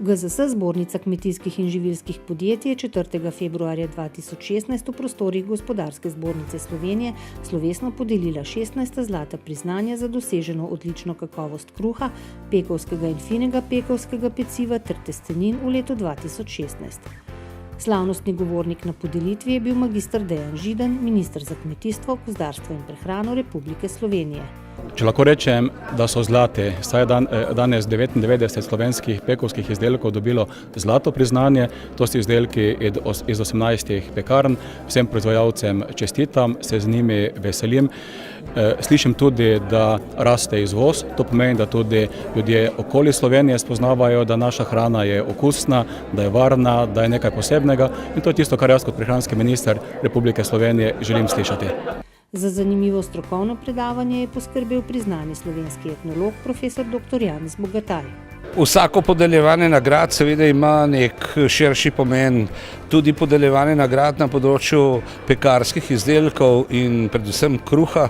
GZS, Zbornica kmetijskih in živilskih podjetij, je 4. februarja 2016 v prostorih Gospodarske zbornice Slovenije slovesno podelila 16. zlata priznanja za doseženo odlično kakovost kruha, pekovskega in finega pekovskega peciva ter testenin v letu 2016. Slavnostni govornik na podelitvi je bil magister Dejan Židan, minister za kmetijstvo, gozdarstvo in prehrano Republike Slovenije. Če lahko rečem, da so zlati, saj je danes 99 slovenskih pekovskih izdelkov dobilo zlato priznanje, to so izdelki iz 18 pekarn, vsem proizvajalcem čestitam, se z njimi veselim. Slišim tudi, da raste izvoz, to pomeni, da tudi ljudje okoli Slovenije spoznavajo, da naša hrana je okusna, da je varna, da je nekaj posebnega in to je tisto, kar jaz kot prehranski minister Republike Slovenije želim slišati. Za zanimivo strokovno predavanje je poskrbel priznani slovenski etnolog profesor dr. Janez Bogataj. Vsako podeljevanje nagrad seveda ima nek širši pomen. Tudi podeljevanje nagrad na področju pekarskih izdelkov in predvsem kruha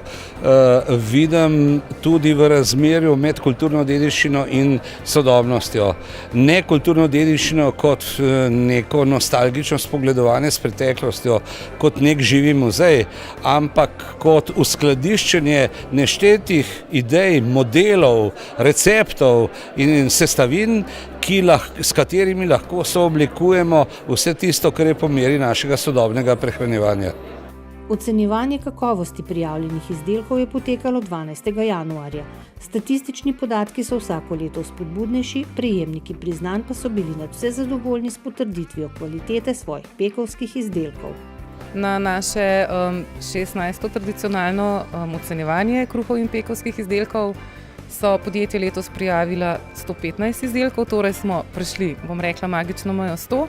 vidim tudi v razmerju med kulturno dediščino in sodobnostjo. Ne kulturno dediščino kot neko nostalgično spogledovanje s preteklostjo, kot nek živi muzej, ampak kot uskladiščenje neštetih idej, modelov, receptov in sestavin, s katerimi lahko sooblikujemo vse tisto, kar je po meri našega sodobnega prehranjevanja. Ocenjevanje kakovosti prijavljenih izdelkov je potekalo 12. januarja. Statistični podatki so vsako leto spodbudnejši, prejemniki priznanj pa so bili nadvse zadovoljni s potrditvijo kvalitete svojih pekovskih izdelkov. Na naše 16. tradicionalno ocenjevanje kruhov in pekovskih izdelkov so podjetje letos prijavila 115 izdelkov, torej smo prišli, magično mejo 100.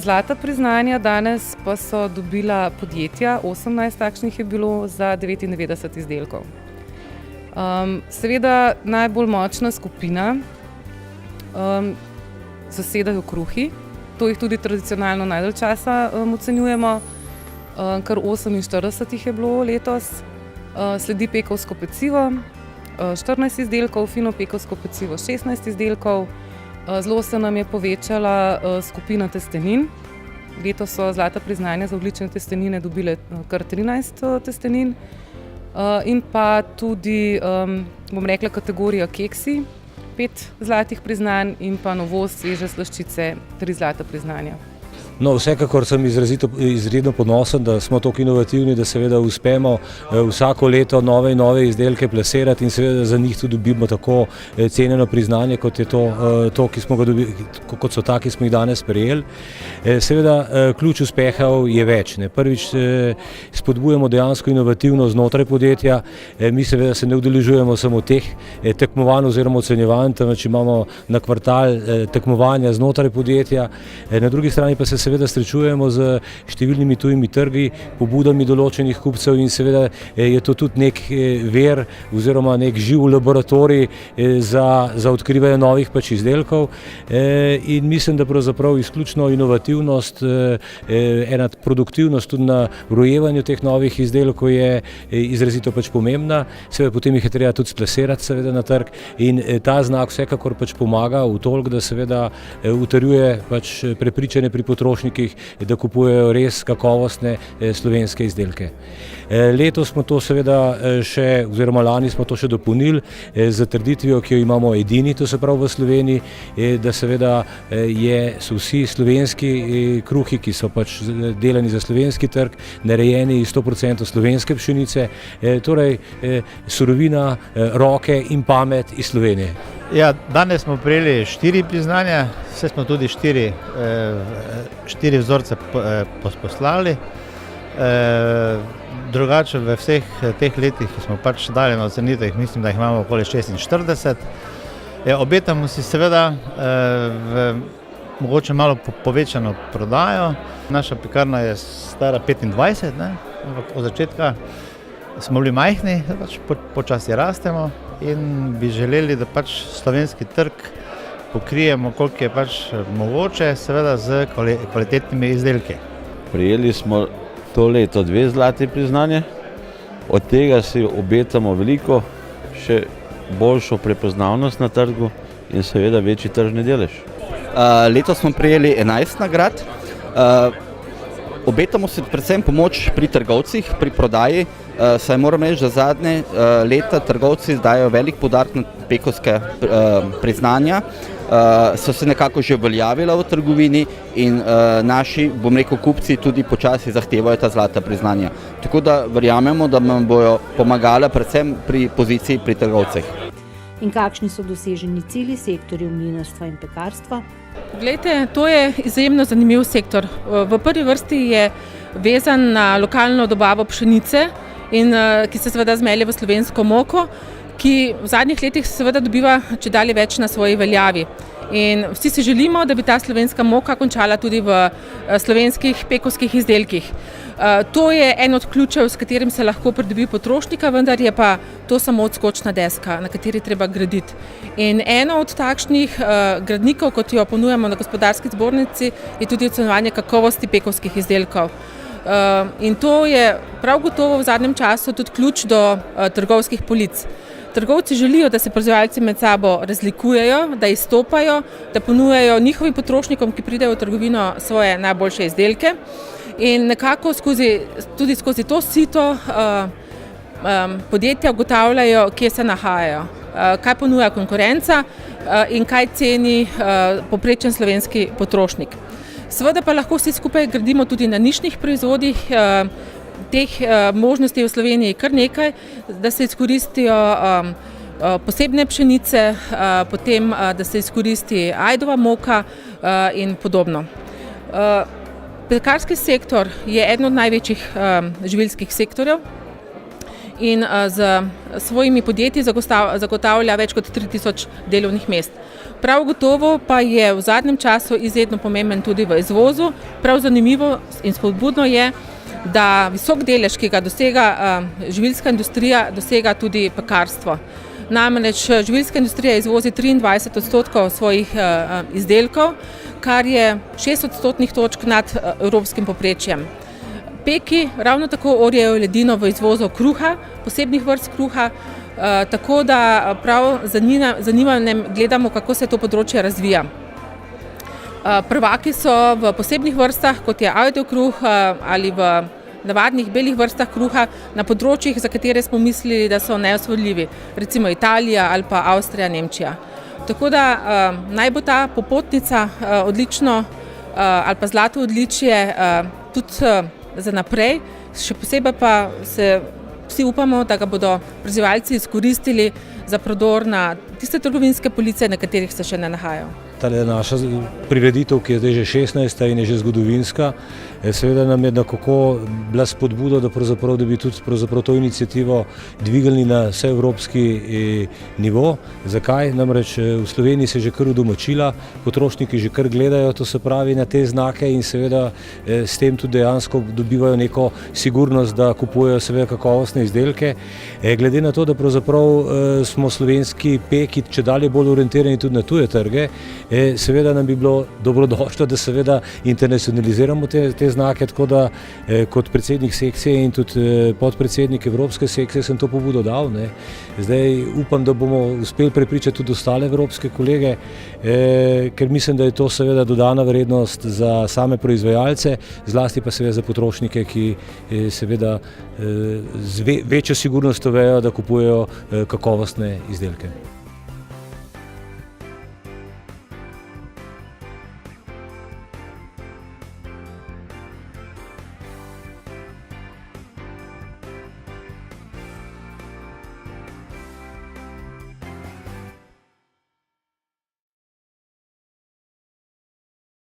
Zlata priznanja danes pa so dobila podjetja, 18 takšnih je bilo za 99 izdelkov. Seveda najbolj močna skupina zasedajo kruhi, to jih tudi tradicionalno najdalj časa ocenjujemo, kar 48 jih je bilo letos, sledi pekovsko pecivo, 14 izdelkov, fino pekovsko pecivo 16 izdelkov, zelo se nam je povečala skupina testenin. Letos so zlata priznanja za odlične testenine dobile kar 13 testenin in pa tudi, kategorija keksi, 5 zlatih priznanj in pa novost sveže slaščice, 3 zlata priznanja. No, vsekakor sem izredno ponosen, da smo tako inovativni, da seveda uspemo vsako leto nove in nove izdelke plasirati in seveda za njih tudi dobimo tako cenjeno priznanje, kot je to, ki smo ga dobili, kot so ta, ki smo jih danes prejeli. Seveda ključ uspehov je več. Prvič spodbujamo dejansko inovativnost znotraj podjetja. Mi seveda se ne udeležujemo samo teh tekmovanj oziroma ocenjevanj, temveč imamo na kvartal tekmovanja znotraj podjetja. Na drugi strani pa se seveda srečujemo z številnimi tujimi trgi, pobudami določenih kupcev in seveda je to tudi nek vir oziroma nek živ laboratorij za odkrivanje novih izdelkov in mislim, da pravzaprav izključno inovativnost, ena produktivnost tudi na rojevanju teh novih izdelkov je izrazito pomembna, seveda potem jih je treba tudi splasirati seveda na trg in ta znak vsekakor pomaga v toliko, da seveda utrjuje prepričanje pri potrošnikih, da kupujejo res kakovostne slovenske izdelke. Letos smo to seveda še, oziroma lani smo to še dopolnili z trditvijo, ki jo imamo edini, to se pravi v Sloveniji, da seveda so vsi slovenski kruhi, ki so delani za slovenski trg, narejeni iz 100% slovenske pšenice, torej surovina, roke in pamet iz Slovenije. Ja, danes smo prejeli 4 priznanja, vse smo tudi 4 vzorce poslali. Drugače v vseh teh letih, ki smo dali na ocenitev, mislim, da jih imamo okoli 46. Obetamo si seveda mogoče malo povečano prodajo. Naša pekarna je stara 25, ampak od začetka smo bili majhni, počasi rastemo in bi želeli, da slovenski trg pokrijemo, koliko je mogoče, seveda z kvalitetnimi izdelki. Prijeli smo to leto 2 zlati priznanje, od tega si obetamo veliko, še boljšo prepoznavnost na trgu in seveda večji tržni delež. Letos smo prejeli 11 nagrad. Obetamo se predvsem pomoč pri trgovcih, pri prodaji, saj moram reči, da zadnje leta trgovci dajo velik poudarek na pekovske priznanja, so se nekako že uveljavila v trgovini in naši, bom rekel, kupci tudi počasi zahtevajo ta zlata priznanja. Tako da verjamemo, da nam bojo pomagala predvsem pri poziciji pri trgovcih. In kakšni so doseženi cilji sektorjev mlinarstva in pekarstva? Glejte, to je izjemno zanimiv sektor. V prvi vrsti je vezan na lokalno dobavo pšenice, ki se seveda zmelje v slovensko moko, ki v zadnjih letih seveda dobiva čedalje več na svoji veljavi. In vsi si želimo, da bi ta slovenska moka končala tudi v slovenskih pekovskih izdelkih. To je en od ključev, s katerim se lahko pridobi potrošnika, vendar je pa to samo odskočna deska, na kateri treba graditi. In eno od takšnih gradnikov, kot jo ponujamo na Gospodarski zbornici, je tudi ocenjevanje kakovosti pekovskih izdelkov. In to je prav gotovo v zadnjem času tudi ključ do trgovskih polic. Trgovci želijo, da se proizvajalci med sabo razlikujejo, da izstopajo, da ponujajo njihovim potrošnikom, ki pridejo v trgovino, svoje najboljše izdelke. In nekako tudi skozi to sito podjetja ugotavljajo, kje se nahajajo, kaj ponuja konkurenca in kaj ceni povprečen slovenski potrošnik. Seveda pa lahko vsi skupaj gradimo tudi na nišnih proizvodih. Teh možnosti v Sloveniji kar nekaj, da se izkoristijo posebne pšenice, potem da se izkoristi ajdova moka in podobno. Pekarski sektor je eden od največjih živilskih sektorjev in z svojimi podjetji zagotavlja več kot 3000 delovnih mest. Prav gotovo pa je v zadnjem času izredno pomemben tudi v izvozu. Prav zanimivo in spodbudno je, da visok delež, ki ga dosega živilska industrija, dosega tudi pekarstvo. Namreč živilska industrija izvozi 23% svojih izdelkov, kar je 6 odstotnih točk nad evropskim povprečjem. Peki ravno tako orjejo ledino v izvozu kruha, posebnih vrst kruha, tako da prav zanimanjem gledamo, kako se to področje razvija. Prvaki so v posebnih vrstah, kot je ajdov kruh ali v navadnih belih vrstah kruha na področjih, za katere smo mislili, da so neosvojljivi, recimo Italija ali pa Avstrija, Nemčija. Tako da naj bo ta popotnica odlično ali pa zlato odličje tudi za naprej, še posebej pa vsi upamo, da ga bodo proizvajalci izkoristili za prodor na tiste trgovinske police, na katerih se še ne nahajajo. Tale naša prireditev, ki je zdaj že 16. in je že zgodovinska, seveda nam je nekako bila spodbuda, da bi tudi to inicijativo dvigali na vseevropski nivo. Zakaj? Namreč v Sloveniji se je že kar udomačila, potrošniki že kar gledajo, to se pravi na te znake in seveda s tem tudi dejansko dobivajo neko sigurnost, da kupujejo seveda kakovostne izdelke. Glede na to, da pravzaprav smo slovenski peki čedalje bolj orientirani tudi na tuje trge, seveda nam bi bilo dobrodošlo, da seveda internacionaliziramo te znake, tako da kot predsednik sekcije in tudi podpredsednik Evropske sekcije sem to pobudo dal. Zdaj upam, da bomo uspeli prepričati tudi ostale evropske kolege, ker mislim, da je to seveda dodana vrednost za same proizvajalce, zlasti pa seveda za potrošnike, ki seveda z večjo sigurnostjo vejo, da kupujejo kakovostne izdelke.